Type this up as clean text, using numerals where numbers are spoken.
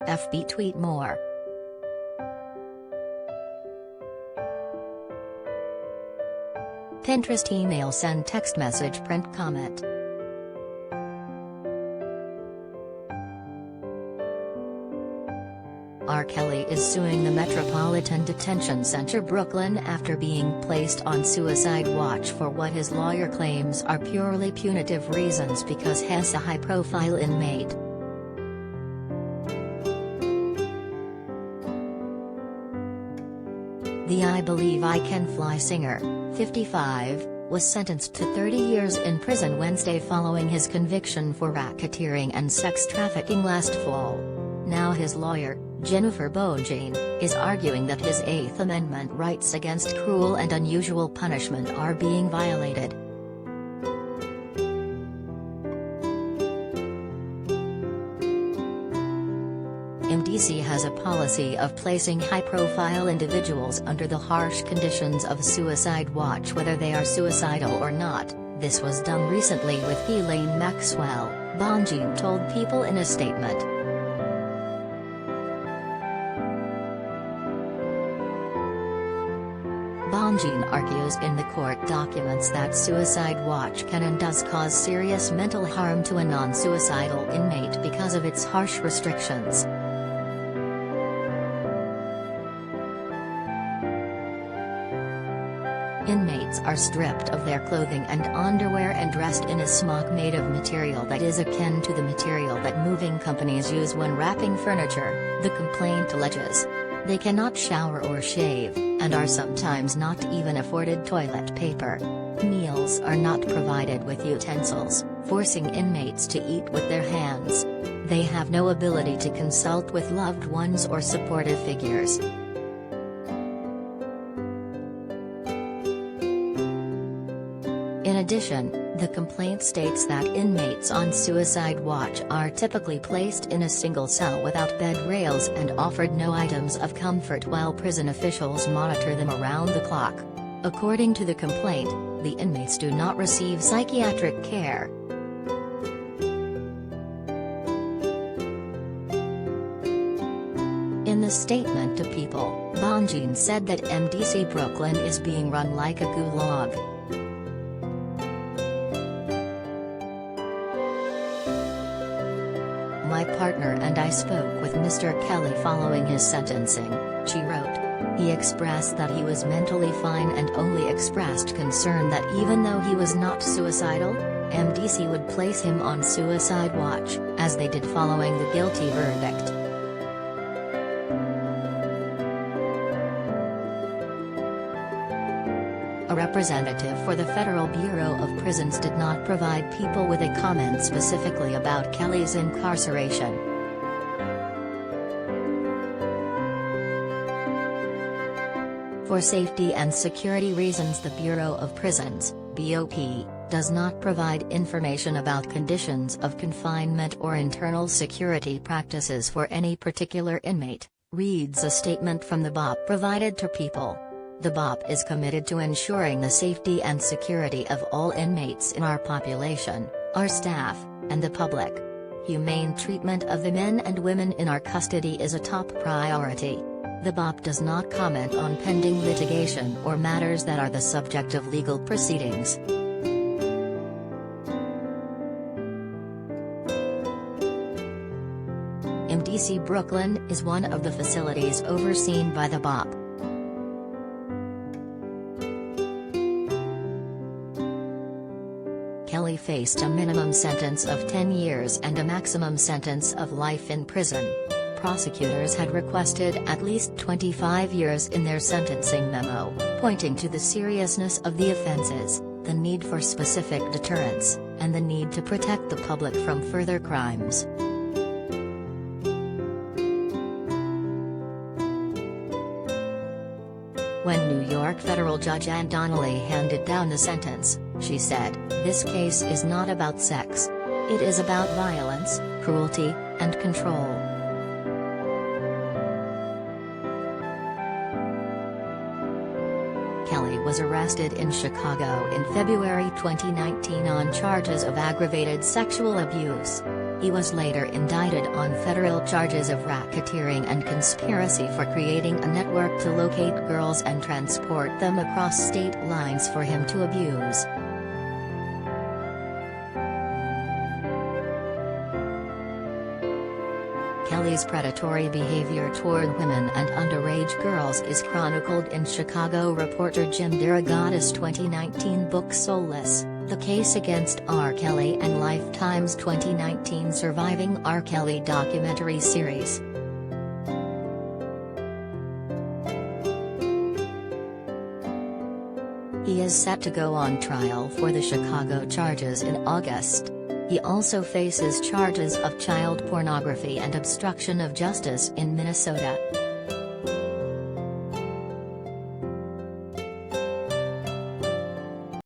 FB tweet more. Pinterest email send text message print comment. R. Kelly is suing the Metropolitan Detention Center Brooklyn after being placed on suicide watch for what his lawyer claims are purely punitive reasons because he's a high-profile inmate. The I Believe I Can Fly singer, 55, was sentenced to 30 years in prison Wednesday following his conviction for racketeering and sex trafficking last fall. Now his lawyer, Jennifer Bongine, is arguing that his Eighth Amendment rights against cruel and unusual punishment are being violated. MDC has a policy of placing high-profile individuals under the harsh conditions of suicide watch whether they are suicidal or not. This was done recently with Ghislaine Maxwell, Bongine told People in a statement. Bongine argues in the court documents that suicide watch can and does cause serious mental harm to a non-suicidal inmate because of its harsh restrictions. Inmates are stripped of their clothing and underwear and dressed in a smock made of material that is akin to the material that moving companies use when wrapping furniture, the complaint alleges. They cannot shower or shave, and are sometimes not even afforded toilet paper. Meals are not provided with utensils, forcing inmates to eat with their hands. They have no ability to consult with loved ones or supportive figures. In addition, the complaint states that inmates on suicide watch are typically placed in a single cell without bed rails and offered no items of comfort while prison officials monitor them around the clock. According to the complaint, the inmates do not receive psychiatric care. In the statement to People, Bongine said that MDC Brooklyn is being run like a gulag. My partner and I spoke with Mr. Kelly following his sentencing, she wrote. He expressed that he was mentally fine and only expressed concern that even though he was not suicidal, MDC would place him on suicide watch, as they did following the guilty verdict. A representative for the Federal Bureau of Prisons did not provide People with a comment specifically about Kelly's incarceration. For safety and security reasons, the Bureau of Prisons, BOP, does not provide information about conditions of confinement or internal security practices for any particular inmate, reads a statement from the BOP provided to People. The BOP is committed to ensuring the safety and security of all inmates in our population, our staff, and the public. Humane treatment of the men and women in our custody is a top priority. The BOP does not comment on pending litigation or matters that are the subject of legal proceedings. MDC Brooklyn is one of the facilities overseen by the BOP. Kelly faced a minimum sentence of 10 years and a maximum sentence of life in prison. Prosecutors had requested at least 25 years in their sentencing memo, pointing to the seriousness of the offenses, the need for specific deterrence, and the need to protect the public from further crimes. When New York federal judge Ann Donnelly handed down the sentence, she said, "This case is not about sex. It is about violence, cruelty, and control." Kelly was arrested in Chicago in February 2019 on charges of aggravated sexual abuse. He was later indicted on federal charges of racketeering and conspiracy for creating a network to locate girls and transport them across state lines for him to abuse. Kelly's predatory behavior toward women and underage girls is chronicled in Chicago reporter Jim DeRogatis' 2019 book Soulless: The Case Against R. Kelly and Lifetime's 2019 Surviving R. Kelly documentary series. He is set to go on trial for the Chicago charges in August. He also faces charges of child pornography and obstruction of justice in Minnesota.